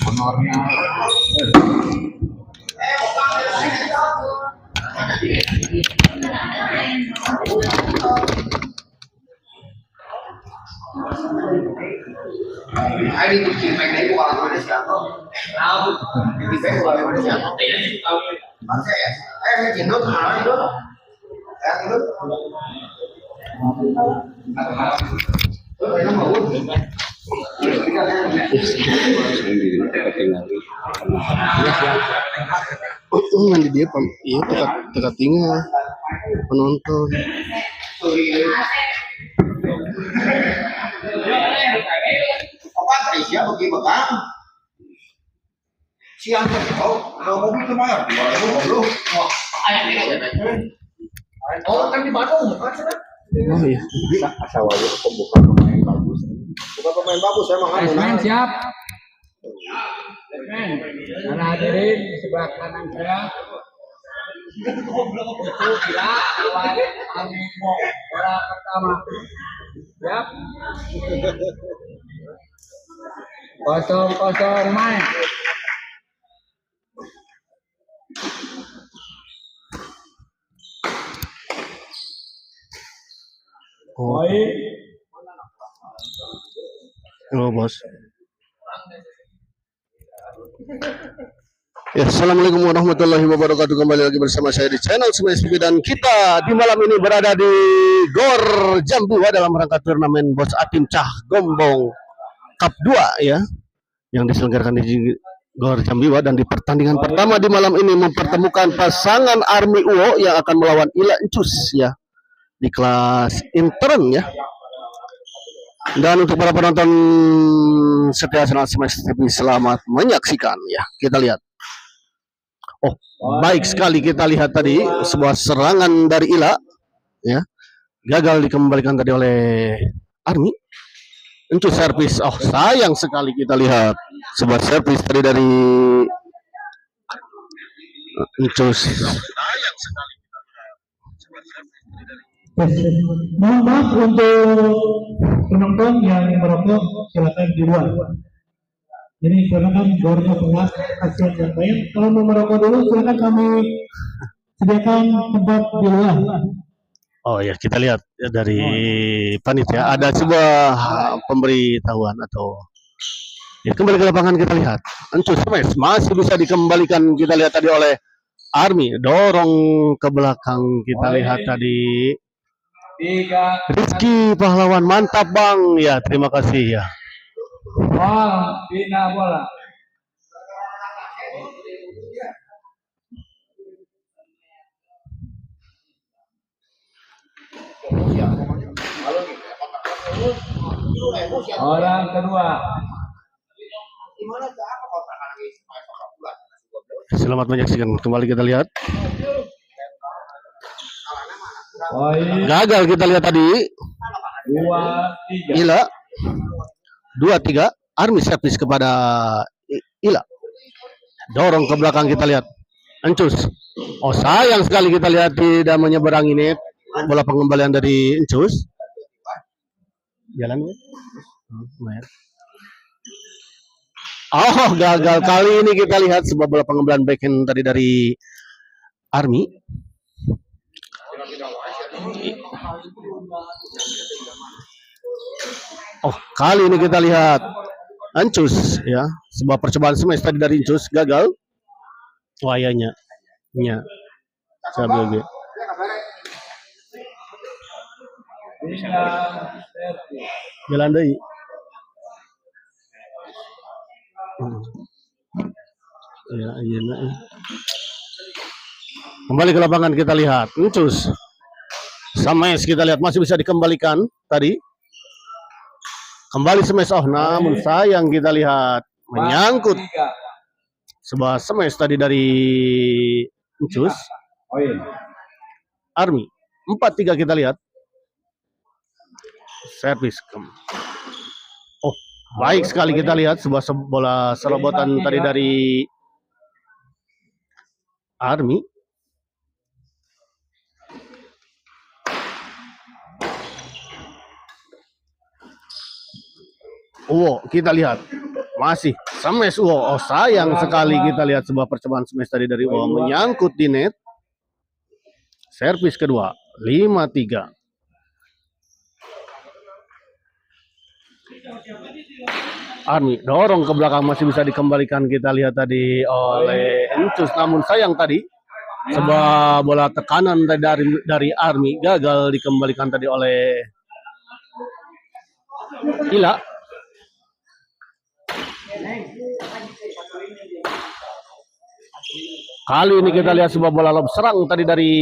honornya ai đi tìm mày đấy của bạn đấy sao không thì bé của bạn đấy sao bạn sẽ em chỉ nước mà nước em nước nanti dia iya teka tinggal penonton. Apa Aisyah pergi bekam siang kau mobil kemana? Oh kan di Bandung kan? Oh iya. Asal aja bukan pemain bagus. Bukan pemain bagus emang Batman siap. Batman. Karena hadirin di sebelah kanan saya. Itu gila lawan Almo bola pertama. Siap. 0-0 main. Oh bos. Ya, assalamualaikum warahmatullahi wabarakatuh. Kembali lagi bersama saya di channel Semuanya SPP dan kita di malam ini berada di Gor Jambiwa dalam rangka turnamen Bos Atim Cah Gombong Cup 2 ya, yang diselenggarakan di Gor Jambiwa, dan di pertandingan pertama di malam ini mempertemukan pasangan Army Uwo yang akan melawan Ila Encus ya di kelas intern ya. Dan untuk para penonton setia channel Semuanya SPP, selamat menyaksikan ya. Kita lihat. Oh, baik sekali kita lihat tadi sebuah serangan dari Ila ya. Gagal dikembalikan tadi oleh Army. Untuk servis, oh sayang sekali kita lihat sebuah servis tadi dari Encus. Mohon maaf untuk penonton yang merokok, silakan di luar. Jadi karena kan bornya pelas, kasihan yang lain. Kalau mau merokok dulu, silakan kami sediakan tempat di luar. Oh ya, kita lihat ya, dari panitia ada sebuah pemberitahuan atau ya, kembali ke lapangan kita lihat. Encus smash masih bisa dikembalikan, kita lihat tadi oleh Army, dorong ke belakang, kita lihat tadi Rizky pahlawan, mantap bang ya, terima kasih ya. Bina bola. Orang kedua. Selamat menyaksikan, kembali kita lihat. Gagal kita lihat tadi. 2-3. Ila 2-3. Army servis kepada Ila. Dorong ke belakang, kita lihat. Encus. Oh sayang sekali kita lihat tidak menyeberangi net. Bola pengembalian dari Encus. Jalan ya. Oh gagal kali ini, kita lihat sebuah bola pengembalian backhand tadi dari Army. Oh kali ini kita lihat Encus ya, sebuah percobaan smash tadi dari Encus gagal. Wayanya nya CBG. Jalan deui. Ya, iya, kembali ke lapangan kita lihat Encus smash, kita lihat masih bisa dikembalikan tadi. Kembali smash, oh namun sayang kita lihat menyangkut sebuah smash tadi dari Encus. Army 4-3 kita lihat. Servis. Oh baik sekali kita lihat sebuah bola serobotan tadi dari Army. Uwo kita lihat masih smash Uwo. Oh sayang sekali kita lihat sebuah percobaan smash tadi dari Uwo menyangkut di net. Servis kedua 5-3. Army dorong ke belakang masih bisa dikembalikan kita lihat tadi oleh Encus, namun sayang tadi sebuah bola tekanan dari Army gagal dikembalikan tadi oleh Ila. Kali ini kita lihat sebuah bola lob serang tadi dari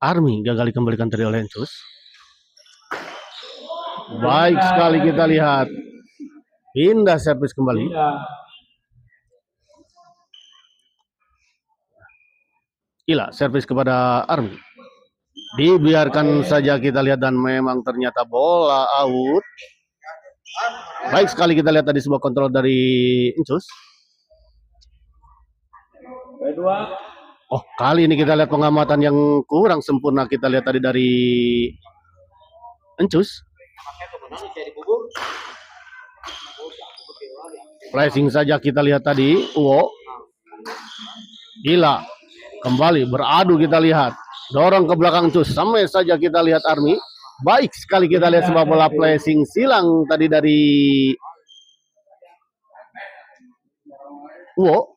Army gagal dikembalikan tadi oleh Encus. Baik sekali kita lihat. Pindah servis kembali. Ila servis kepada Army. Dibiarkan saja kita lihat dan memang ternyata bola out. Baik sekali kita lihat tadi sebuah kontrol dari Encus. Kedua. Oh, kali ini kita lihat pengamatan yang kurang sempurna kita lihat tadi dari Encus. Flashing saja kita lihat tadi. Uwo. Gila. Kembali beradu kita lihat. Dorong ke belakang Encus. Sampai saja kita lihat Army. Baik sekali kita lihat sebuah bola flashing silang tadi dari Uwo.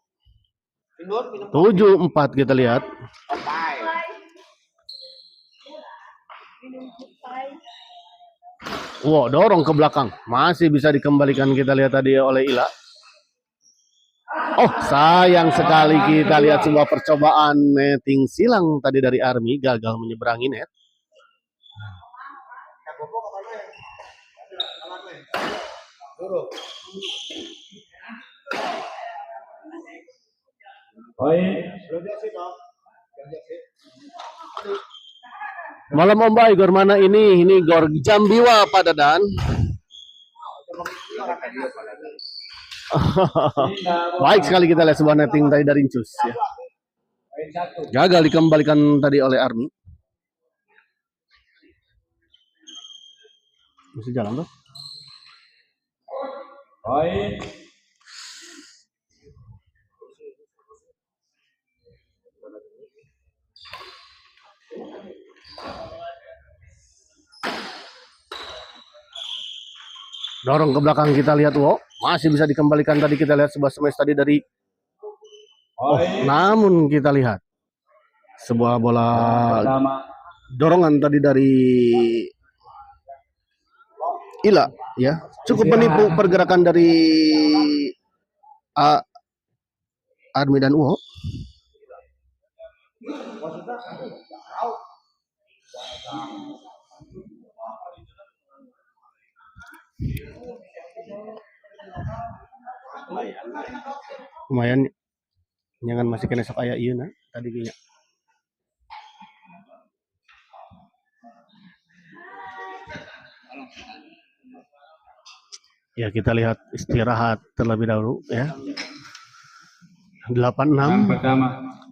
7-4 kita lihat. Wow, dorong ke belakang. Masih bisa dikembalikan kita lihat tadi oleh Ila. Oh, sayang sekali kita lihat sebuah percobaan netting silang tadi dari Army gagal menyeberangi net. Malam Om Bay, gor mana ini? Ini gor Jambiwa Pak Dadan. Baik sekali kita lihat sebuah netting tadi dari Encus ya. Gagal dikembalikan tadi oleh Army. Masih jalan tuh. Dorong ke belakang kita lihat Wo. Masih bisa dikembalikan tadi kita lihat sebuah smash tadi dari namun kita lihat sebuah bola dorongan tadi dari Ila ya. Cukup menipu pergerakan dari Army dan Uwo. Lumayan jangan masih kena sok aya ieu na tadi nya. Ya kita lihat istirahat terlebih dahulu ya. 86 Pertama.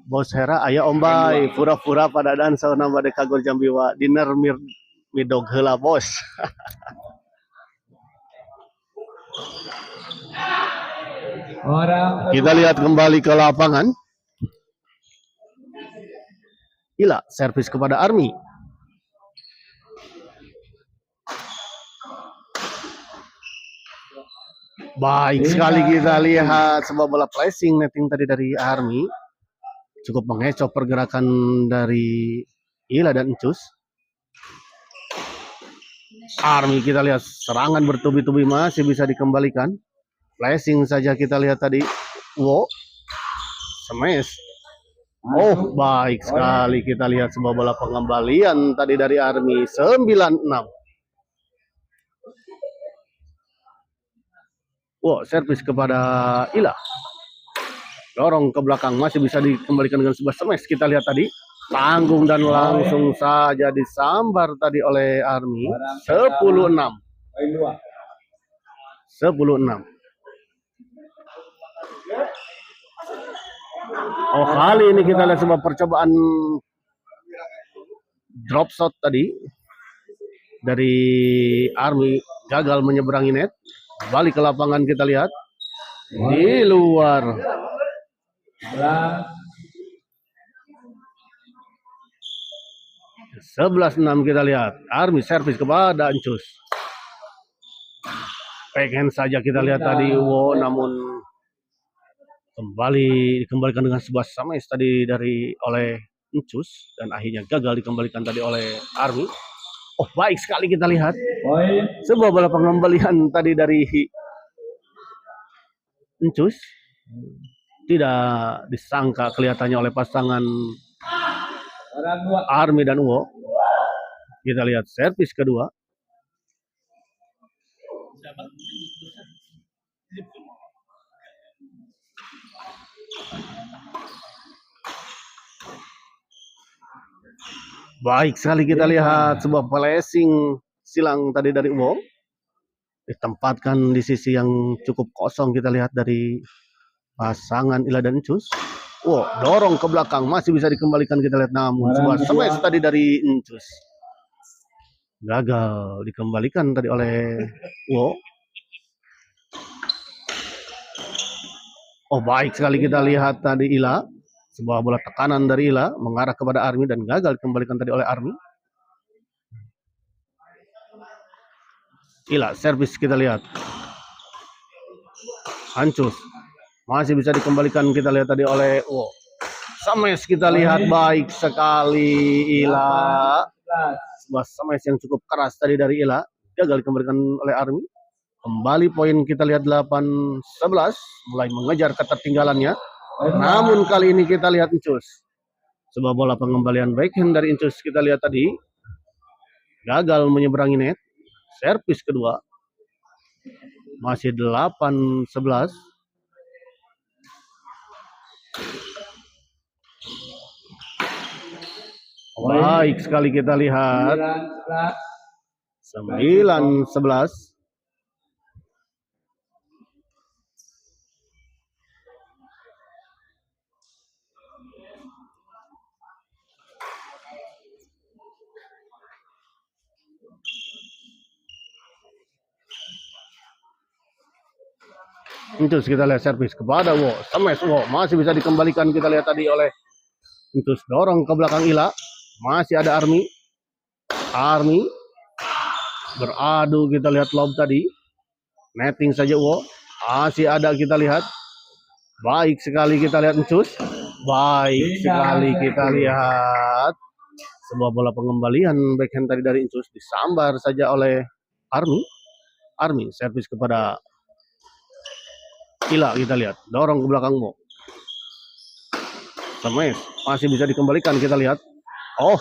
Bos Hera aya Om Bay pura-pura pada dan sauna bade ka Gor Jambiwa dinner midog heula bos. Kita lihat kembali ke lapangan. Ila servis kepada Army. Baik sekali kita lihat sebuah bola flashing netting tadi dari Army. Cukup mengecoh pergerakan dari Ila dan Encus. Army kita lihat serangan bertubi-tubi masih bisa dikembalikan. Flashing saja kita lihat tadi. Wow. Smash. Oh, baik sekali kita lihat sebuah bola pengembalian tadi dari Army 96. Wow, servis kepada Ila. Dorong ke belakang masih bisa dikembalikan dengan sebuah smash kita lihat tadi. Tanggung dan langsung saja disambar tadi oleh Army 16. 16. Oh, kali ini kita lihat sebuah percobaan drop shot tadi. dari Army gagal menyeberangi net. Balik ke lapangan kita lihat di luar. 11-6 kita lihat. Army servis kepada Encus. Backhand saja kita lihat tadi. Wow, namun dikembalikan dengan sebuah smash tadi oleh Encus dan akhirnya gagal dikembalikan tadi oleh Army. Oh, baik sekali kita lihat. Sebuah bola pengembalian tadi dari Encus. Tidak disangka kelihatannya oleh pasangan Army dan Uwo. Kita lihat servis kedua. Baik sekali kita lihat sebuah flashing silang tadi dari Uwo. Ditempatkan di sisi yang cukup kosong kita lihat dari pasangan Ila dan Encus. Wow, dorong ke belakang masih bisa dikembalikan kita lihat, namun sebuah smash tadi dari Encus. Gagal dikembalikan tadi oleh Uwo. Oh, baik sekali kita lihat tadi Ila. Sebuah bola tekanan dari Ila mengarah kepada Army dan gagal dikembalikan tadi oleh Army. Ila servis kita lihat. Hancur. Masih bisa dikembalikan kita lihat tadi oleh smash kita lihat baik sekali Ila. Sebuah smash yang cukup keras tadi dari Ila. Gagal dikembalikan oleh Army. Kembali poin kita lihat 8-11. Mulai mengejar ketertinggalannya. Namun kali ini kita lihat Encus. Sebuah bola pengembalian backhand dari Encus kita lihat tadi. Gagal menyeberangi net. Servis kedua. Masih 8-11. Baik sekali kita lihat. 9-11. Encus kita lihat servis kepada smash masih bisa dikembalikan kita lihat tadi oleh Encus. Dorong ke belakang Ila. Masih ada Army beradu kita lihat lob tadi. Netting saja masih ada kita lihat. Baik sekali kita lihat Encus. Baik sekali kita lihat. Sebuah bola pengembalian backhand tadi dari Encus disambar saja oleh Army servis kepada Ila kita lihat. Dorong ke belakang smash masih bisa dikembalikan kita lihat. Oh,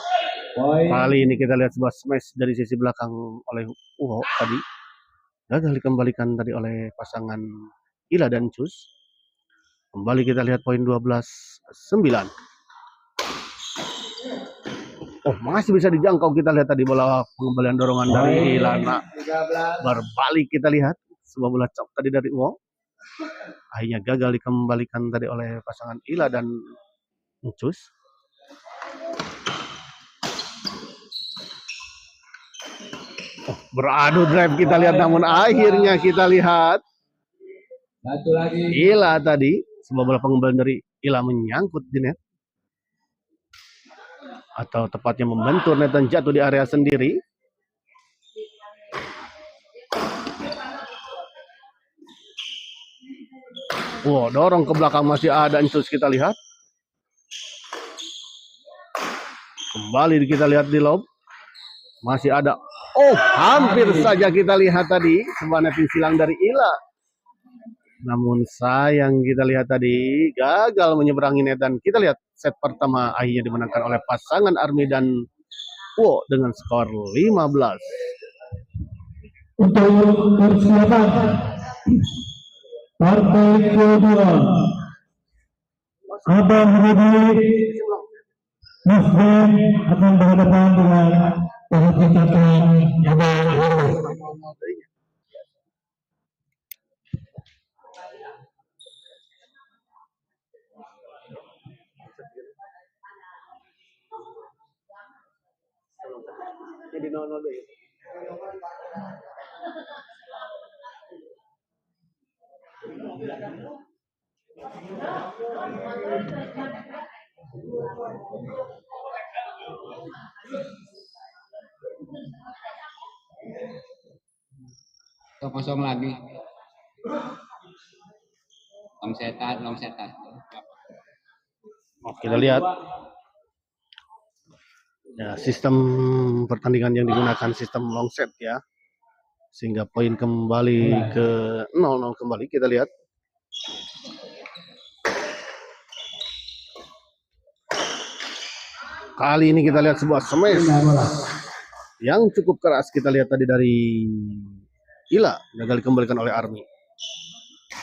kali ini kita lihat sebuah smash dari sisi belakang oleh Uwo tadi. Gagal dikembalikan tadi oleh pasangan Ila dan Encus. Kembali kita lihat poin 12-9. Oh, masih bisa dijangkau kita lihat tadi bola pengembalian dorongan dari Ila. Berbalik kita lihat sebuah bola chop tadi dari Uwo. Akhirnya gagal dikembalikan tadi oleh pasangan Ila dan Encus. Oh, beradu drive kita lihat, namun akhirnya kita lihat Satu lagi. Ila tadi sebuah bola pengembalian dari Ila menyangkut di net, atau tepatnya membentur net dan jatuh di area sendiri. Wow, dorong ke belakang masih ada Encus kita lihat. Kembali kita lihat di lob. Masih ada. Oh, hampir saja kita lihat tadi sebuah netting silang dari Ila. Namun sayang kita lihat tadi gagal menyeberangi net, dan kita lihat set pertama akhirnya dimenangkan oleh pasangan Army dan Uwo dengan skor 15. Untuk persiapan partai kedua, Abang Rudi Muslim akan berhadapan dengan perhatikan Abang Rudi. Jadi 0-0 deh. Atau kosong lagi. Long setan. Kita lihat ya, sistem pertandingan yang digunakan sistem long set ya, sehingga poin kembali ke 0-0 kembali. Kita lihat kali ini kita lihat sebuah smash yang cukup keras. Kita lihat tadi dari Ila, gagal dikembalikan oleh Army.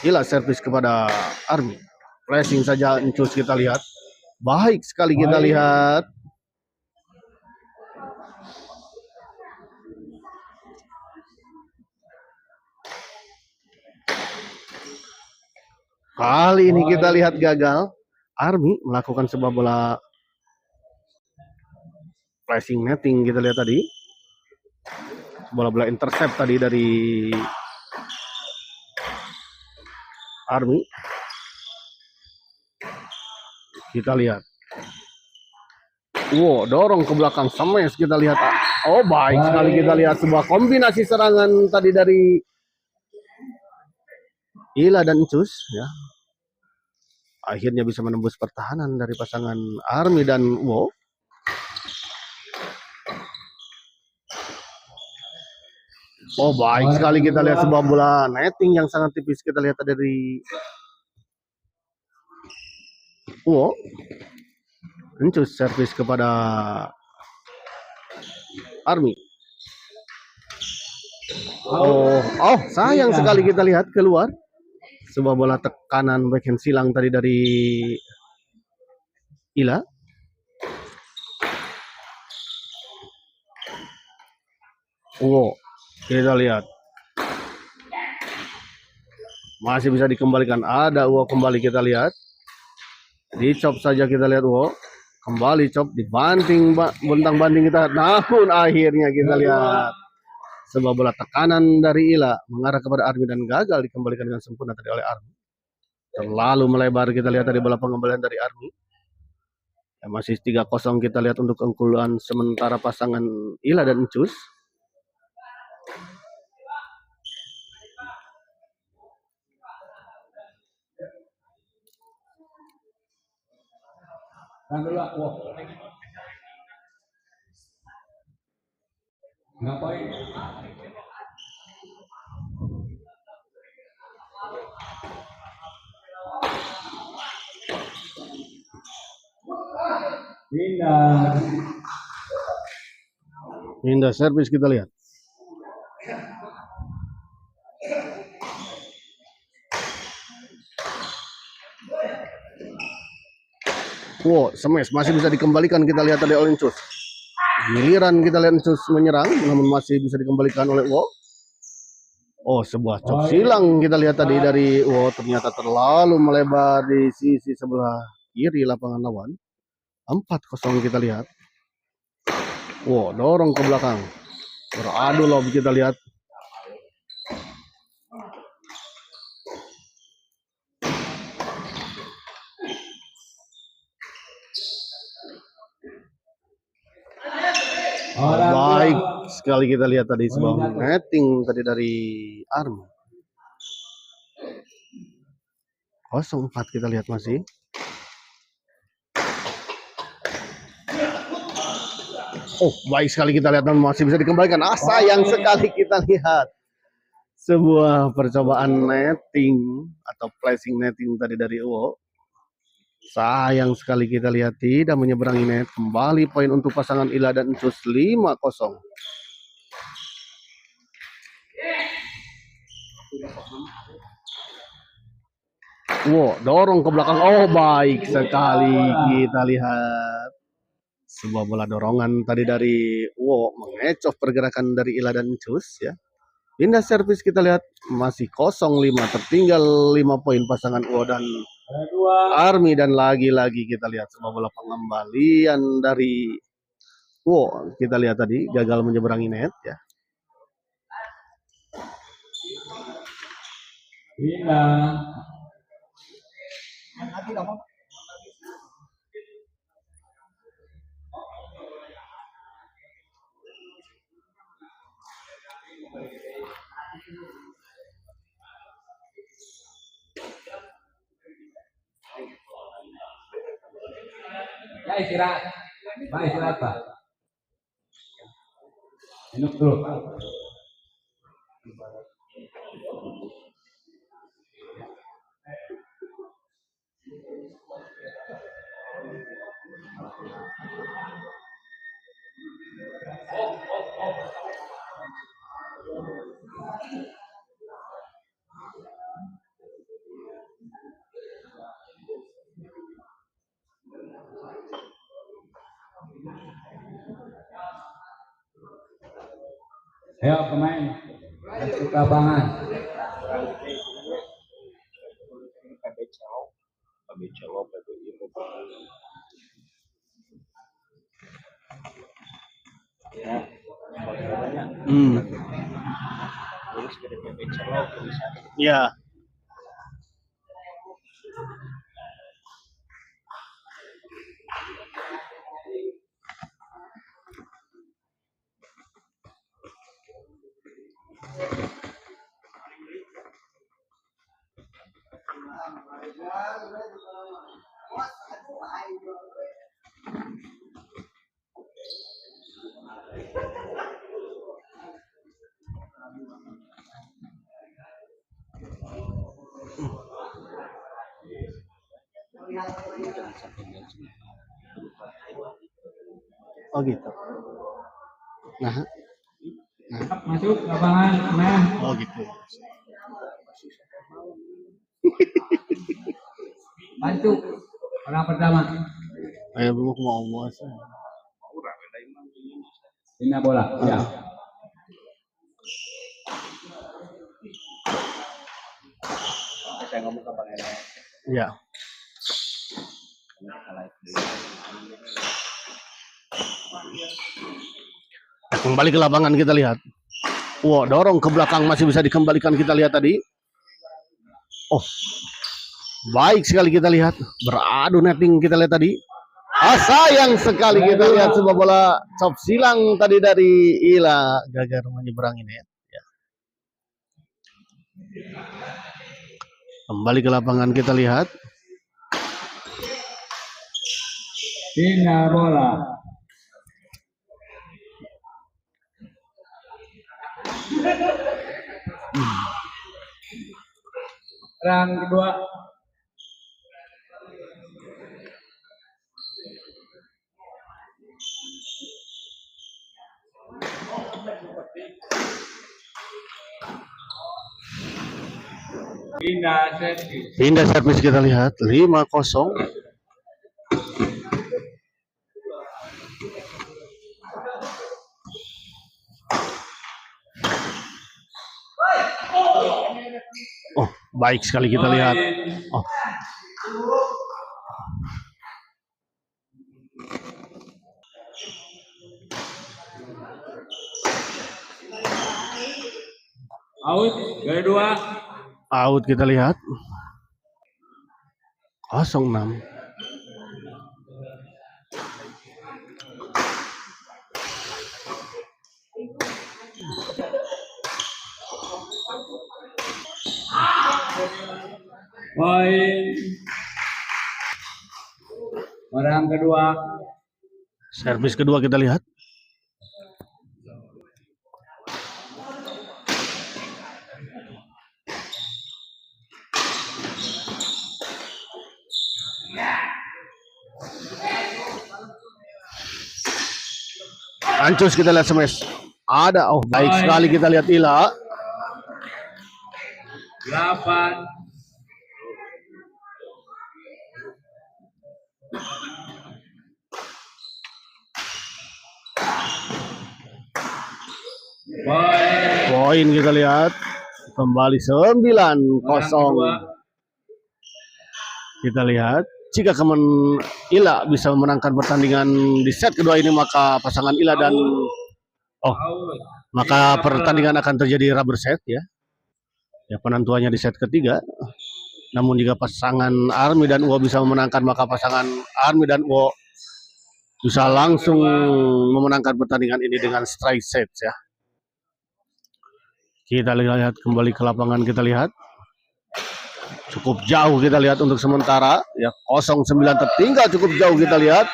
Ila servis kepada Army, flashing saja Encus. Kita lihat baik sekali, kita lihat kali ini kita lihat gagal. Army melakukan sebuah bola flashing netting. Kita lihat tadi bola-bola intercept tadi dari Army. Kita lihat, wow, dorong ke belakang smash. Kita lihat, oh baik sekali, kita lihat sebuah kombinasi serangan tadi dari Ila dan Encus ya, akhirnya bisa menembus pertahanan dari pasangan Army dan Wow. Oh baik sekali, kita lihat sebuah bola netting yang sangat tipis. Kita lihat dari Wow. Encus servis kepada Army. Oh sayang sekali, kita lihat keluar sebuah bola tekanan backhand silang tadi dari Ila. Wow, kita lihat masih bisa dikembalikan. Ada Wow kembali, kita lihat dicop saja. Kita lihat Wow kembali cop, dibanting, bontang-banting kita. Namun akhirnya kita lihat sebuah bola tekanan dari Ila mengarah kepada Army dan gagal dikembalikan dengan sempurna tadi oleh Army. Terlalu melebar. Kita lihat tadi bola pengembalian dari Army. Ya, masih 3-0 kita lihat untuk keunggulan sementara pasangan Ila dan Encus. Ngapain? Indah servis, kita lihat. Wow, smash masih bisa dikembalikan. Kita lihat tadi oleh Encus. Giliran kita lihat Encus menyerang, namun masih bisa dikembalikan oleh Wow. Oh, sebuah cok silang kita lihat tadi dari Wow, ternyata terlalu melebar di sisi sebelah kiri lapangan lawan. 4-0 kita lihat. Wow, dorong ke belakang. Beradu lob kita lihat. Baik sekali, kita lihat tadi sebuah netting tadi dari Army. 0-4 kita lihat masih. Oh, baik sekali kita lihat, namun masih bisa dikembalikan. Sayang sekali kita lihat sebuah percobaan netting atau flashing netting tadi dari Uwo. Sayang sekali kita lihat tidak menyeberangi net. Kembali poin untuk pasangan Ila dan Encus 5-0. Wow, dorong ke belakang. Oh, baik sekali kita lihat sebuah bola dorongan tadi dari Wow, mengecoh pergerakan dari Ila dan Encus ya. Pindah servis kita lihat masih 0-5, tertinggal 5 poin pasangan Wow dan Army, dan lagi-lagi kita lihat sebuah bola pengembalian dari Wow. Kita lihat tadi gagal menyeberangi net ya. Pindah. Ya istirahat. Pak istirahat Pak. Minum dulu. Ayo pemain. Masuk lapangan. Ya. Oh gitu. Nah, Masuk lapangan. Nah. oh gitu. Bantu. Orang pertama. Ayo bu mau bos. Pindah bola. Ya. Ya. Nah, kembali ke lapangan kita lihat. Wow, dorong ke belakang masih bisa dikembalikan kita lihat tadi. Oh, baik sekali kita lihat. Beradu netting kita lihat tadi. Sayang sekali kita lihat sebuah bola chop silang tadi dari Ila gagal menyeberang ini ya. Kembali ke lapangan kita lihat. Pindah bola. Serang kedua. Pindah servis kita lihat 5-0. Oh, baik sekali kita lihat. Oh. Out, kedua. Out kita lihat. 0-6. Poin. Orang kedua. Servis kedua kita lihat. Ancus kita lihat smash. Ada, oh baik sekali kita lihat Ila. 8. Poin kita lihat. Kembali 9-0. Kita lihat. Jika Kemen Ila bisa memenangkan pertandingan di set kedua ini, maka pasangan Ila dan maka pertandingan akan terjadi rubber set ya. Ya, penentuannya di set ketiga. Namun jika pasangan Army dan Uwo bisa memenangkan, maka pasangan Army dan Uwo bisa langsung memenangkan pertandingan ini dengan strike set ya. Kita lihat kembali ke lapangan, kita lihat. Cukup jauh kita lihat untuk sementara ya, 09 tertinggal cukup jauh kita lihat.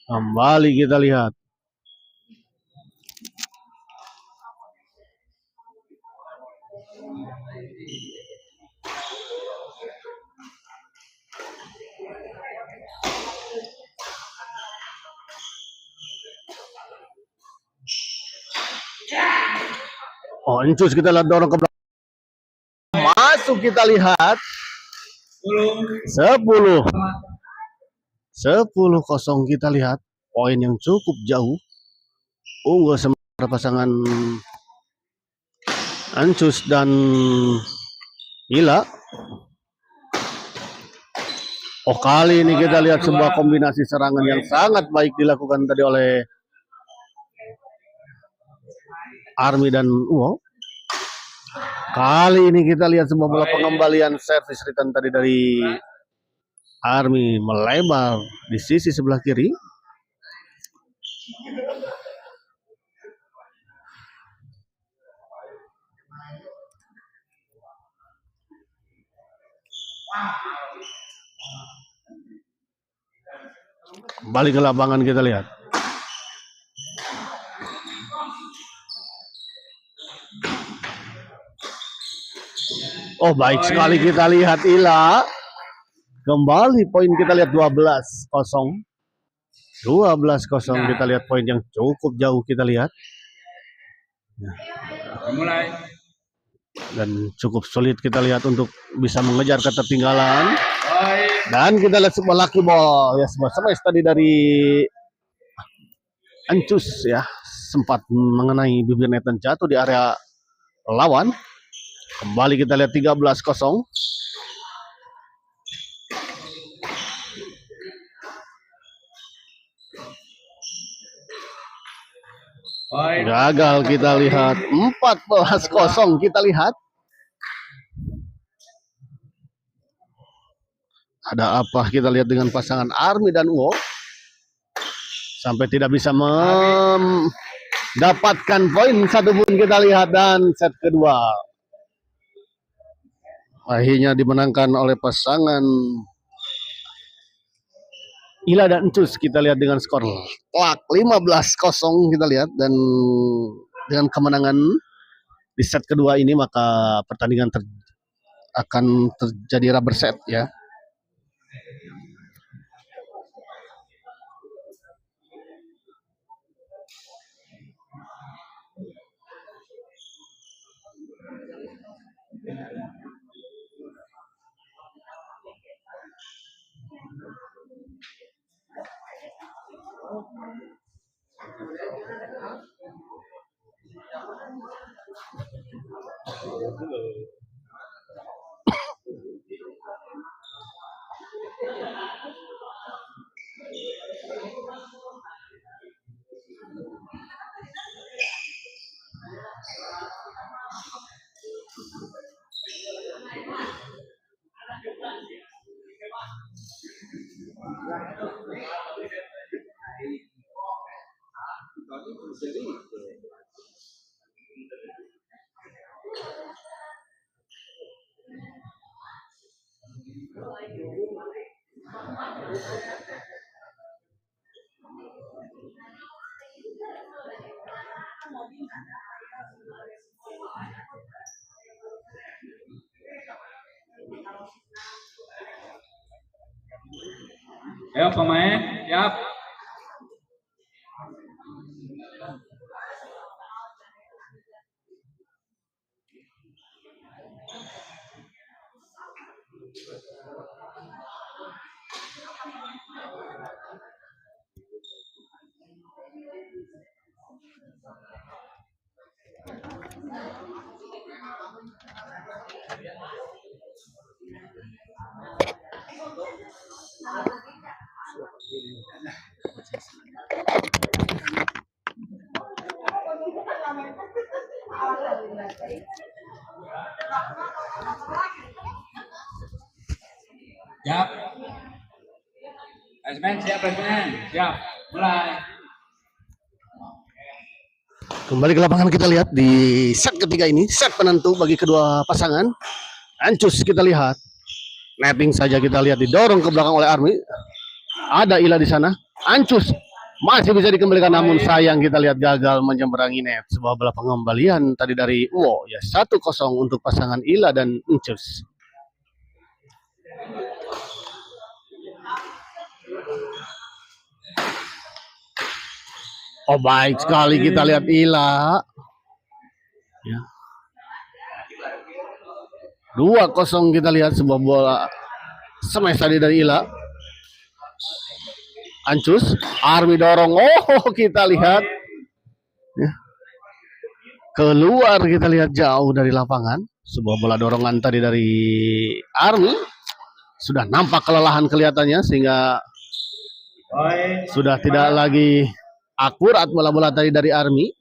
Kembali kita lihat. Oh, Encus kita lihat dorong ke belakang. Masuk kita lihat. 10-0 kita lihat. Poin yang cukup jauh. Unggul sementara pasangan Encus dan Ila. Oh, kali ini kita lihat sebuah kombinasi serangan yang sangat baik dilakukan tadi oleh Army dan Uwo. Kali ini kita lihat sebuah bola pengembalian servis return tadi dari Army melebar di sisi sebelah kiri. Kembali ke lapangan kita lihat. Oh, baik sekali kita lihat Ila. Kembali poin kita lihat 12-0. 12-0 kita lihat poin yang cukup jauh kita lihat. Mulai. Dan cukup sulit kita lihat untuk bisa mengejar ketertinggalan. Dan kita lihat sebuah lucky ball ya, sebuah smash tadi dari Encus ya, sempat mengenai bibir net dan jatuh di area lawan. Kembali kita lihat 13-0. Gagal kita lihat 14-0 kita lihat. Ada apa kita lihat dengan pasangan Army dan Uwo? Sampai tidak bisa mendapatkan poin satu pun kita lihat, dan set kedua akhirnya dimenangkan oleh pasangan Ila dan Encus. Kita lihat dengan skor telak 15-0 kita lihat, dan dengan kemenangan di set kedua ini maka pertandingan akan terjadi rubber set ya. Ayo pemain, siap. Siap. Baseman siap, baseman. Siap. Mulai. Kembali ke lapangan kita lihat di set ketiga ini, set penentu bagi kedua pasangan. Ancus kita lihat, netting saja kita lihat didorong ke belakang oleh Army. Ada Ila di sana. Ancus masih bisa dikembalikan, namun sayang kita lihat gagal menyeberangi net. Sebuah bola pengembalian tadi dari Uwo ya, 1-0 untuk pasangan Ila dan Ancus. Oh baik sekali kita lihat Ila. Ya. 2-0 kita lihat sebuah bola smash tadi dari Ila. Ancus, Army dorong. Oh kita lihat. Ya. Keluar kita lihat jauh dari lapangan. Sebuah bola dorongan tadi dari Army. Sudah nampak kelelahan kelihatannya sehingga sudah tidak lagi akurat bola-bola tadi dari Army.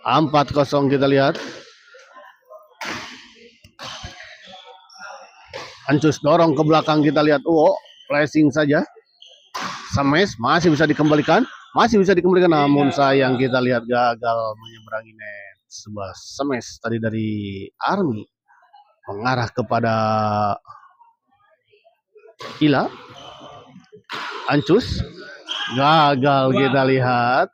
4-0 kita lihat. Ancus dorong ke belakang kita lihat. Flashing saja. Smash masih bisa dikembalikan. Namun sayang kita lihat gagal menyeberangi net. Sebuah smash tadi dari Army mengarah kepada Ila. Ancus gagal kita lihat.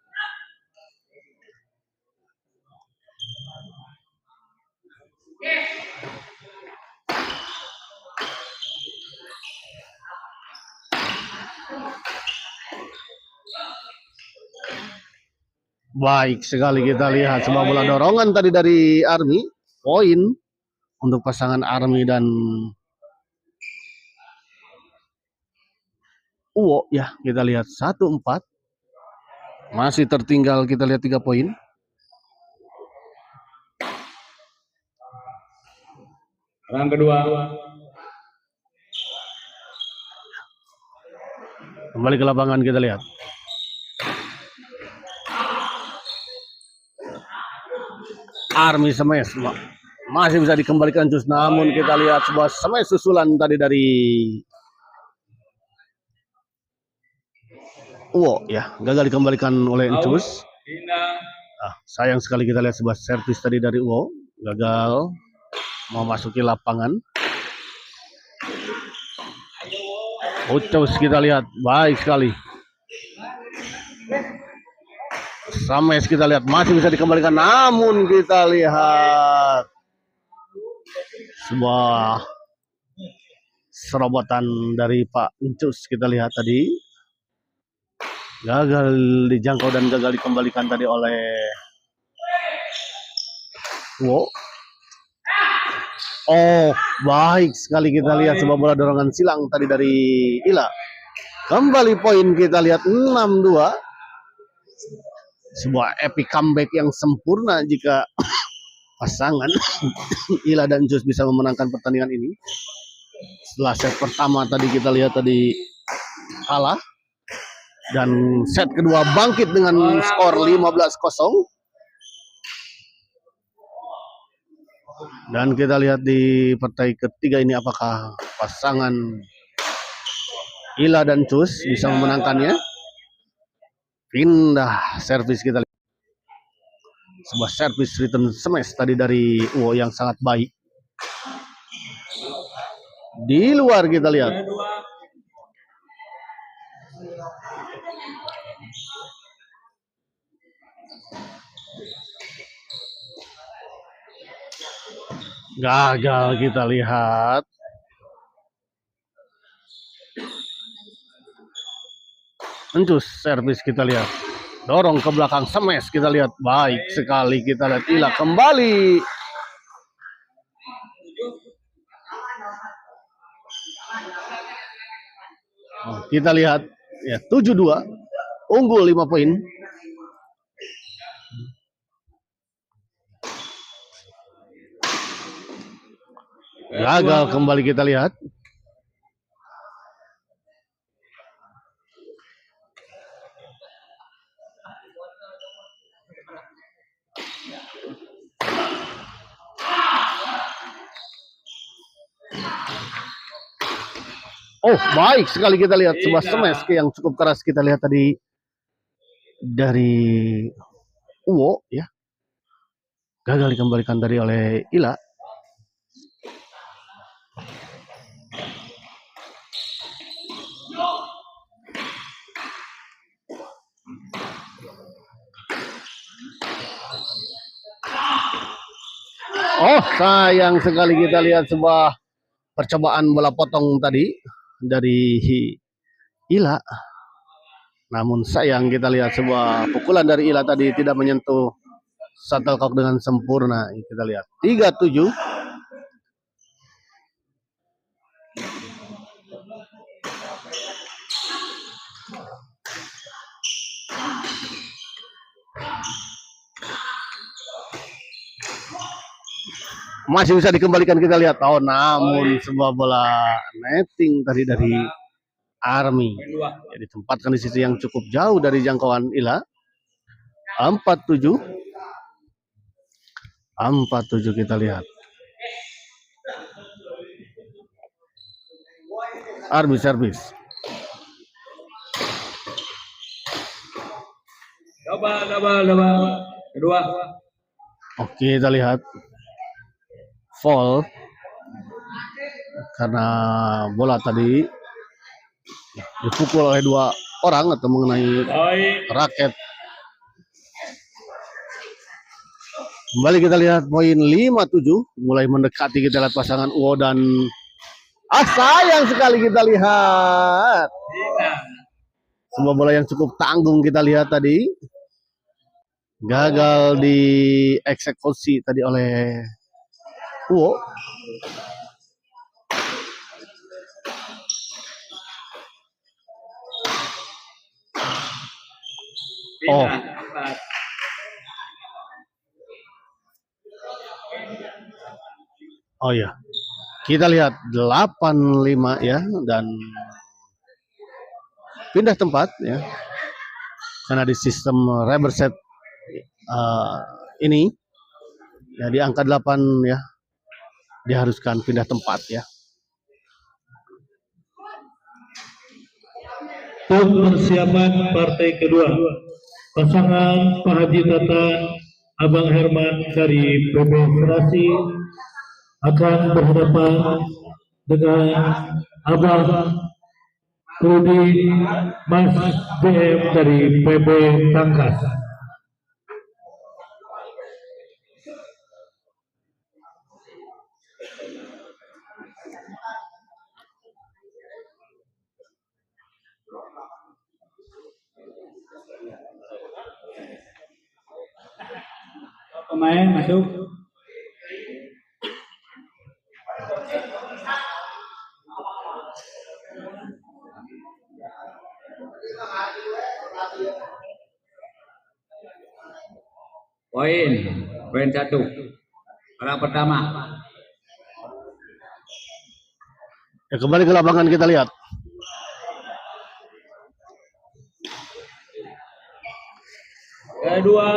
Baik sekali kita lihat sebuah bola dorongan tadi dari Army. Poin untuk pasangan Army dan Uwo ya, kita lihat 1-4. Masih tertinggal kita lihat 3 poin. Orang kedua. Kembali ke lapangan kita lihat. Army smash masih bisa dikembalikan Ancus, namun kita lihat sebuah smash susulan tadi dari Uwo ya, gagal dikembalikan oleh Ancus. Sayang sekali kita lihat sebuah servis tadi dari Uwo, gagal memasuki lapangan. Ucus kita lihat, baik sekali. Smash kita lihat masih bisa dikembalikan, namun kita lihat sebuah serobotan dari Pak Ancus kita lihat tadi. Gagal dijangkau dan gagal dikembalikan tadi oleh Uwo. Oh, baik sekali kita lihat sebuah bola dorongan silang tadi dari Ila. Kembali poin kita lihat 6-2. Sebuah epic comeback yang sempurna jika pasangan Ila dan Ancus bisa memenangkan pertandingan ini. Setelah set pertama tadi kita lihat tadi kalah. Dan set kedua bangkit dengan skor 15-0. Dan kita lihat di partai ketiga ini apakah pasangan Ila dan Ancus bisa memenangkannya. Pindah servis kita lihat. Sebuah servis return smash tadi dari Uwo yang sangat baik. Di luar kita lihat. Gagal kita lihat. Ancus servis kita lihat. Dorong ke belakang smash kita lihat. Baik sekali kita lihat Ila kembali. Kita lihat ya 7-2. Unggul 5 poin. Gagal kembali kita lihat. Oh, baik sekali kita lihat sebuah smash yang cukup keras kita lihat tadi dari Uwo ya. Gagal dikembalikan dari oleh Ila. Oh, sayang sekali kita lihat sebuah percobaan bola potong tadi dari Ila. Namun sayang kita lihat sebuah pukulan dari Ila tadi tidak menyentuh shuttlecock dengan sempurna. Kita lihat 3-7. Masih bisa dikembalikan kita lihat. Oh, namun sebuah bola netting tadi dari Army. Ya, ditempatkan di sisi yang cukup jauh dari jangkauan Ila. 4-7. 4-7 kita lihat. Army service. Coba. Kedua. Oke, kita lihat. Fall. Karena bola tadi dipukul oleh dua orang atau mengenai raket. Kembali kita lihat poin 5-7. Mulai mendekati kita lihat pasangan Uwo dan sayang sekali kita lihat. Sebuah bola yang cukup tanggung kita lihat tadi. Gagal dieksekusi tadi oleh Uwo. Oh. Oh ya. Kita lihat 8-5 ya dan pindah tempat ya. Karena di sistem reverse set ini ya di angka 8 ya diharuskan pindah tempat ya. Untuk persiapan partai kedua, pasangan Pak Haji Tatan, Abang Herman dari PB Serasi akan berhadapan dengan Abang Rudi Mas BM dari PB Tangkas. Pemain masuk. Poin 1. Orang pertama. Ya, kembali ke lapangan kita lihat. Kedua.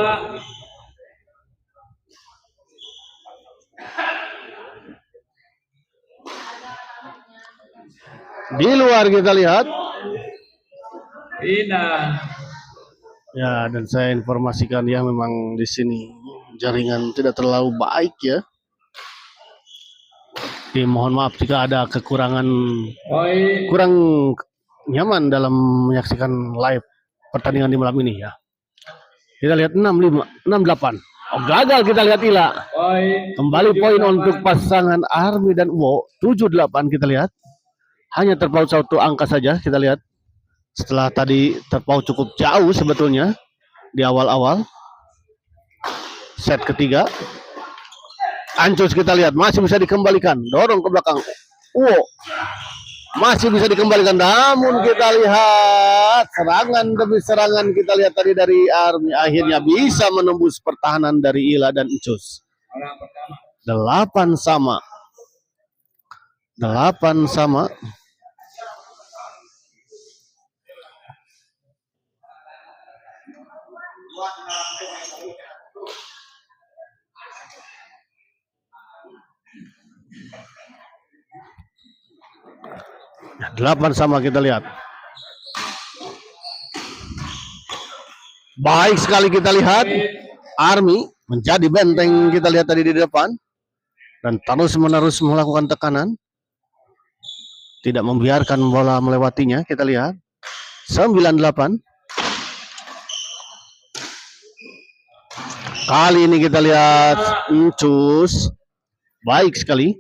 Di luar kita lihat. Pindah. Ya, dan saya informasikan ya memang di sini jaringan tidak terlalu baik ya. Mohon maaf jika ada kekurangan, kurang nyaman dalam menyaksikan live pertandingan di malam ini ya. Kita lihat 6-8. Oh, gagal kita lihat Ila. Kembali poin untuk pasangan Army dan Uwo. 7-8 kita lihat. Hanya terpaut satu angka saja kita lihat. Setelah tadi terpaut cukup jauh sebetulnya di awal-awal. Set ketiga. Ancus kita lihat masih bisa dikembalikan. Dorong ke belakang. Masih bisa dikembalikan. Namun kita lihat serangan demi serangan kita lihat tadi dari Army. Akhirnya bisa menembus pertahanan dari Ila dan Ancus. 8 sama. 8 sama kita lihat. Baik sekali kita lihat. Army menjadi benteng kita lihat tadi di depan. Dan terus-menerus melakukan tekanan. Tidak membiarkan bola melewatinya. Kita lihat. 9-8. Kali ini kita lihat Encus. Baik sekali.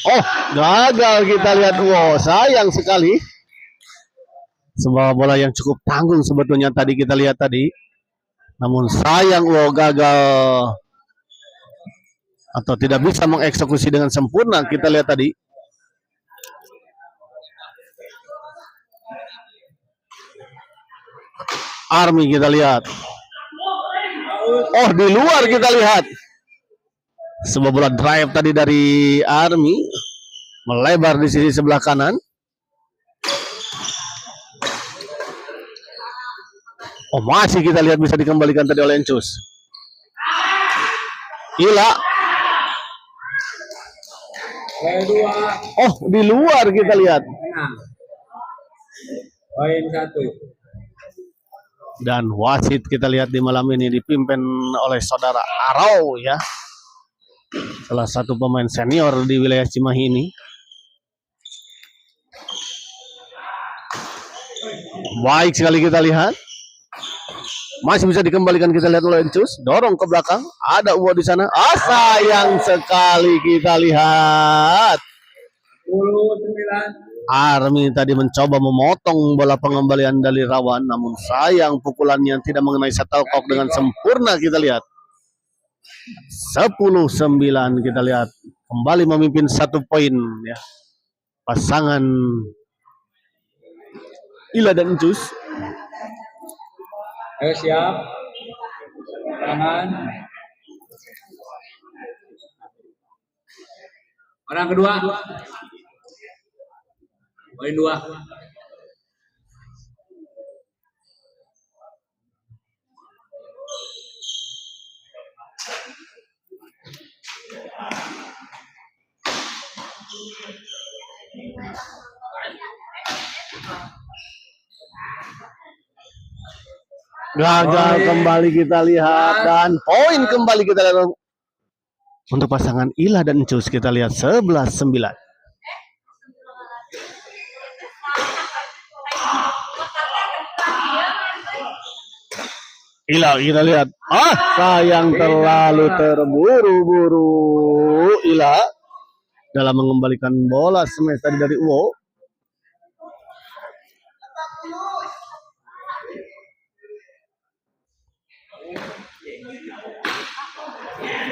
Oh, gagal kita lihat. Wow, sayang sekali. Sebuah bola yang cukup tanggung sebetulnya tadi kita lihat tadi. Namun sayang, wow, gagal. Atau tidak bisa mengeksekusi dengan sempurna kita lihat tadi. Army kita lihat. Oh, di luar kita lihat. Sebuah bola drive tadi dari Army. Melebar di sisi sebelah kanan. Oh, masih kita lihat bisa dikembalikan tadi oleh Encus. Ila. Oh, di luar kita lihat. Poin 1. Dan wasit kita lihat di malam ini dipimpin oleh saudara Arau ya. Salah satu pemain senior di wilayah Cimahi ini. Baik sekali kita lihat. Masih bisa dikembalikan kita lihat oleh Encus. Dorong ke belakang. Ada Uwo di sana. Ah, sayang sekali kita lihat. 10-9. Army tadi mencoba memotong bola pengembalian dari Rawan, namun sayang pukulannya tidak mengenai shuttlecock dengan sempurna kita lihat. 10-9 kita lihat. Kembali memimpin 1 poin ya. Pasangan Ila dan Encus. Ayo siap. Tangan. Orang kedua. Poin 2. Gagal kembali kita lihat dan poin kembali kita lihat untuk pasangan Ila dan Encus kita lihat 11-9. Ila kita lihat. Ah, sayang terlalu terburu-buru Ila dalam mengembalikan bola smash tadi dari Uwo.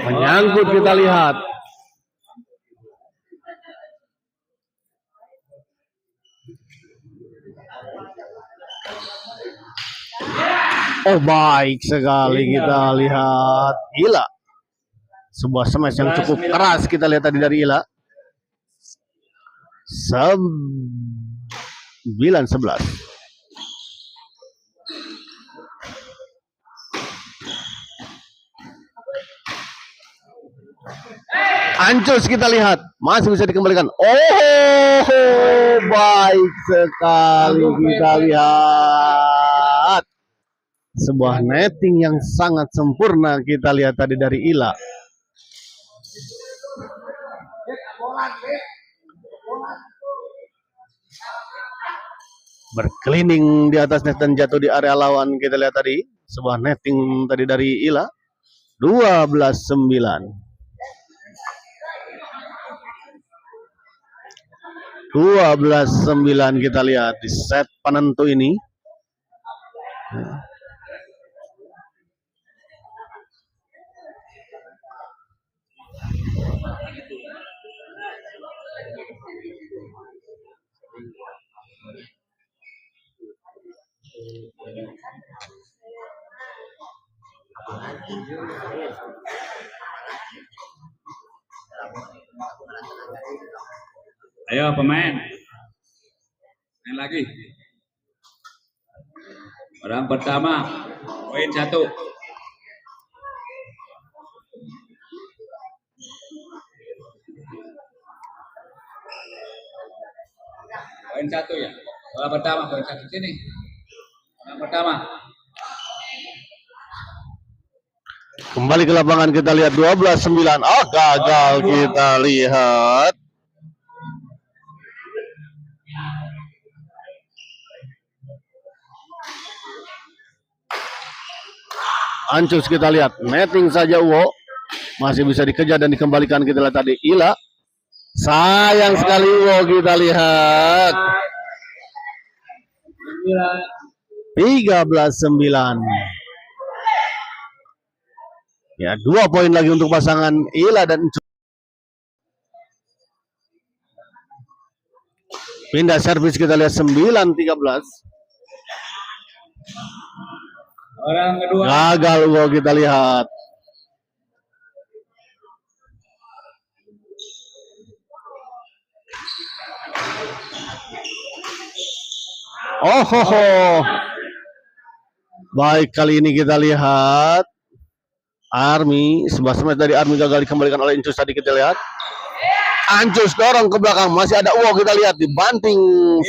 Menyangkut kita lihat. Oh, baik sekali kita lihat Ila. Sebuah smash yang cukup keras kita lihat tadi dari Ila. 9-11. Encus kita lihat masih bisa dikembalikan. Oh, baik sekali kita lihat. Sebuah netting yang sangat sempurna kita lihat tadi dari Ila. Berkeliling di atas net dan jatuh di area lawan kita lihat tadi. Sebuah netting tadi dari Ila. 12-9. 12-9 kita lihat di set penentu ini. Ayo pemain. Main lagi. Orang pertama, poin 1. Poin 1 ya. Orang pertama, poin 1 sini. Orang pertama. Kembali ke lapangan kita lihat 12-9. Oh, gagal kita lihat. Ancus kita lihat, netting saja Uwo. Masih bisa dikejar dan dikembalikan kita lihat tadi. Ila. Sayang sekali Uwo kita lihat. 13-9. Ya, 2 poin lagi untuk pasangan Ila dan Ancus. Pindah servis kita lihat 9-13. Orang kedua. Gagal Uwo kita lihat. Oh, ho, ho. Baik, kali ini kita lihat Army, sebuah smash dari Army gagal dikembalikan oleh Ancus tadi kita lihat. Ancus dorong ke belakang, masih ada Uwo kita lihat, dibanting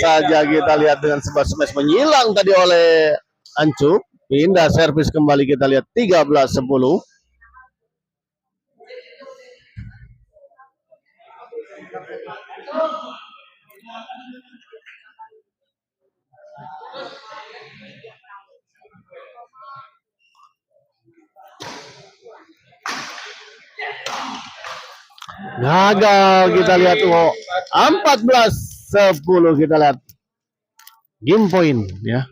saja kita lihat dengan sebuah smash menyilang tadi oleh Ancus. Pindah servis kembali kita lihat 13-10. Gagal kita lihat Uwo. 14-10 kita lihat. Game point ya.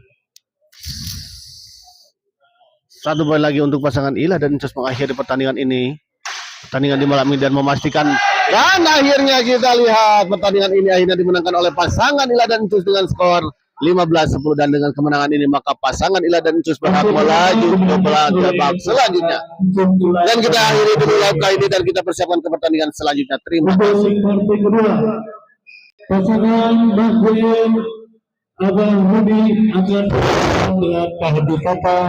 1 poin lagi untuk pasangan Ila dan Ancus mengakhiri pertandingan ini. Pertandingan di malam ini dan memastikan. Dan akhirnya kita lihat pertandingan ini akhirnya dimenangkan oleh pasangan Ila dan Ancus dengan skor 15-10. Dan dengan kemenangan ini maka pasangan Ila dan Ancus berhak melaju ke babak selanjutnya. Dan kita akhiri dulu live kali ini dan kita persiapkan ke pertandingan selanjutnya. Terima kasih. Partai kedua, pasangan Bahwin Abang Rudi akan dengan Pak Hadi Papa.